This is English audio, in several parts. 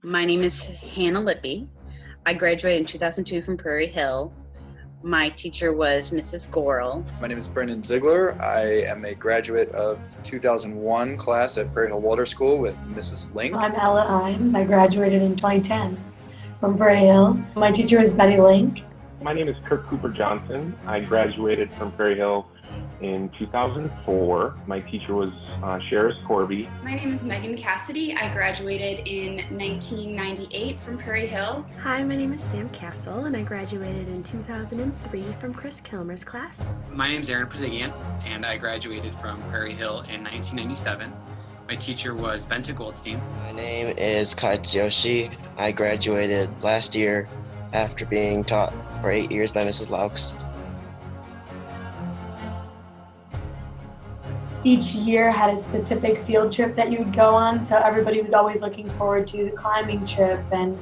My name is Hannah Lippy. I graduated in 2002 from Prairie Hill. My teacher was Mrs. Gorel. My name is Brendan Ziegler. I am a graduate of 2001 class at Prairie Hill Waldorf School with Mrs. Link. I'm Ella Imes. I graduated in 2010 from Prairie Hill. My teacher was Betty Link. My name is Kirk Cooper Johnson. I graduated from Prairie Hill in 2004. My teacher was Sheriff Corby. My name is Megan Cassidy. I graduated in 1998 from Prairie Hill. Hi, my name is Sam Castle, and I graduated in 2003 from Chris Kilmer's class. My name is Aaron Przigian, and I graduated from Prairie Hill in 1997. My teacher was Benta Goldstein. My name is Katsuyoshi. I graduated last year after being taught for 8 years by Mrs. Laux. Each year had a specific field trip that you would go on, so everybody was always looking forward to the climbing trip and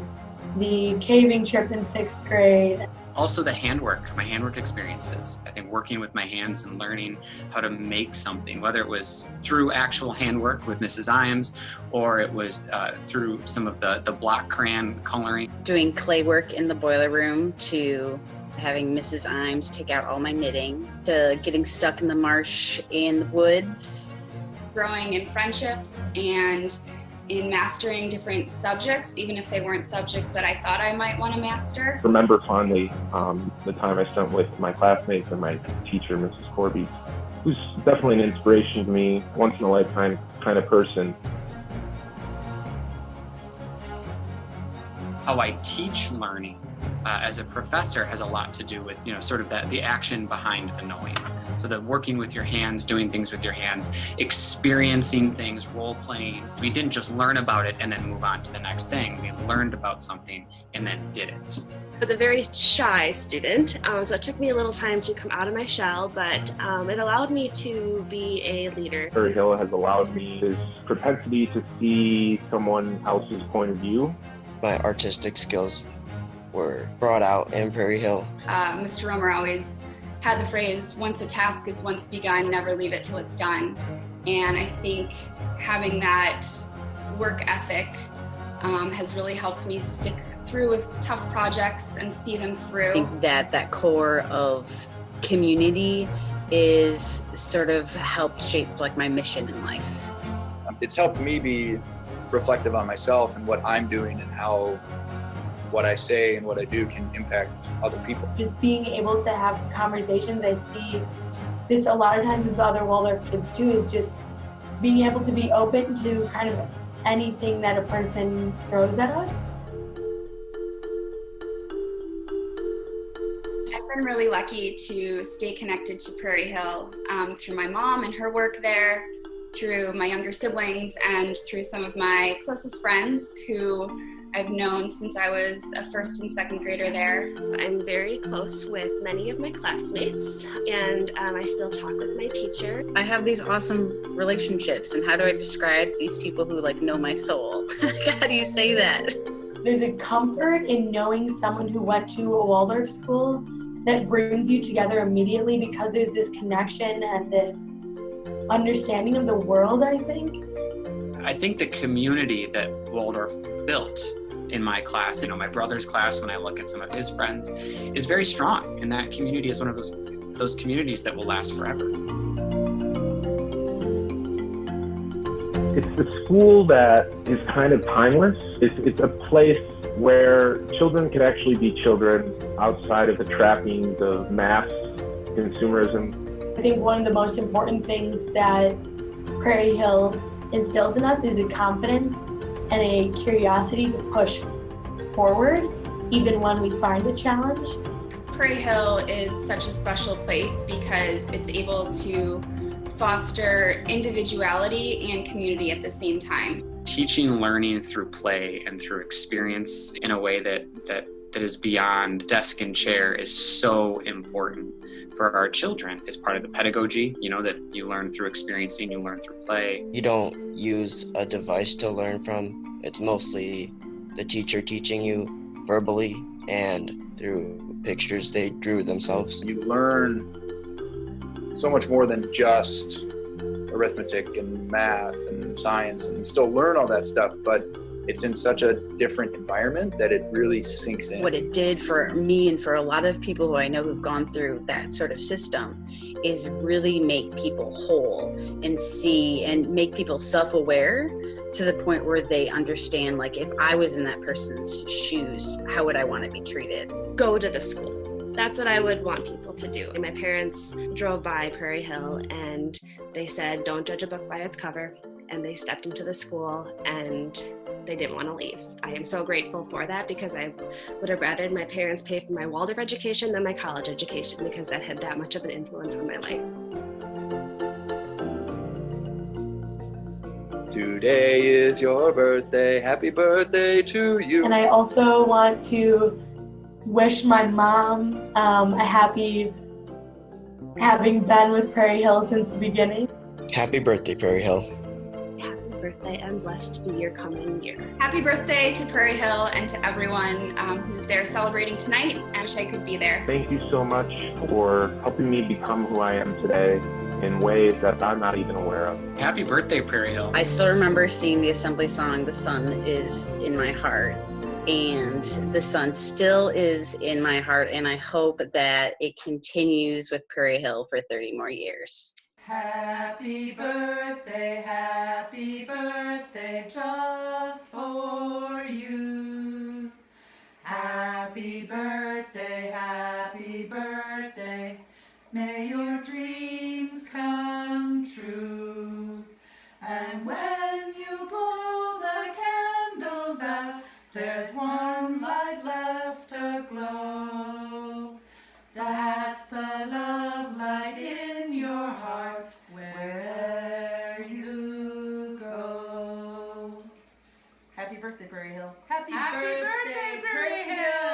the caving trip in 6th grade. Also the handwork, my handwork experiences. I think working with my hands and learning how to make something, whether it was through actual handwork with Mrs. Imes or it was through some of the block crayon coloring. Doing clay work in the boiler room to having Mrs. Imes take out all my knitting, to getting stuck in the marsh in the woods. Growing in friendships and in mastering different subjects, even if they weren't subjects that I thought I might want to master. Remember fondly the time I spent with my classmates and my teacher, Mrs. Corby, who's definitely an inspiration to me, once in a lifetime kind of person. How I teach learning as a professor has a lot to do with, sort of the action behind the knowing. So that working with your hands, doing things with your hands, experiencing things, role-playing. We didn't just learn about it and then move on to the next thing. We learned about something and then did it. I was a very shy student, so it took me a little time to come out of my shell, but it allowed me to be a leader. Prairie Hill has allowed me this propensity to see someone else's point of view. My artistic skills were brought out in Prairie Hill. Mr. Romer always had the phrase, once a task is once begun, never leave it till it's done. And I think having that work ethic has really helped me stick through with tough projects and see them through. I think that core of community is sort of helped shape like my mission in life. It's helped me be reflective on myself and what I'm doing and how what I say and what I do can impact other people. Just being able to have conversations, I see this a lot of times with other Waldorf kids too, is just being able to be open to kind of anything that a person throws at us. I've been really lucky to stay connected to Prairie Hill through my mom and her work there, through my younger siblings, and through some of my closest friends who I've known since I was a 1st and 2nd grader there. I'm very close with many of my classmates, and I still talk with my teacher. I have these awesome relationships, and how do I describe these people who know my soul? How do you say that? There's a comfort in knowing someone who went to a Waldorf school that brings you together immediately because there's this connection and this understanding of the world, I think. I think the community that Waldorf built in my class, my brother's class, when I look at some of his friends, is very strong. And that community is one of those communities that will last forever. It's the school that is kind of timeless. It's a place where children can actually be children outside of the trappings of mass consumerism. I think one of the most important things that Prairie Hill instills in us is a confidence and a curiosity to push forward, even when we find a challenge. Prairie Hill is such a special place because it's able to foster individuality and community at the same time. Teaching learning through play and through experience in a way that is beyond desk and chair is so important for our children. It's part of the pedagogy, that you learn through experiencing, you learn through play. You don't use a device to learn from. It's mostly the teacher teaching you verbally and through pictures they drew themselves. You learn so much more than just arithmetic and math and science, and still learn all that stuff, but it's in such a different environment that it really sinks in. What it did for me and for a lot of people who I know who've gone through that sort of system is really make people whole and see and make people self-aware to the point where they understand, like, if I was in that person's shoes, how would I want to be treated? Go to the school. That's what I would want people to do. And my parents drove by Prairie Hill and they said, don't judge a book by its cover. And they stepped into the school and they didn't want to leave. I am so grateful for that because I would have rather my parents pay for my Waldorf education than my college education because that had that much of an influence on my life. Today is your birthday. Happy birthday to you. And I also want to wish my mom a happy having been with Prairie Hill since the beginning. Happy birthday, Prairie Hill. Happy birthday and blessed be your coming year. Happy birthday to Prairie Hill and to everyone who's there celebrating tonight. I wish I could be there. Thank you so much for helping me become who I am today in ways that I'm not even aware of. Happy birthday, Prairie Hill. I still remember seeing the assembly song, "The Sun Is in My Heart," and the sun still is in my heart, and I hope that it continues with Prairie Hill for 30 more years. Happy birthday just for you. Happy birthday, may your dreams come true. And when you blow the candles out, there's one light left aglow. That's the love light in your heart, wherever you go. Happy birthday, Prairie Hill. Happy birthday, Prairie Hill.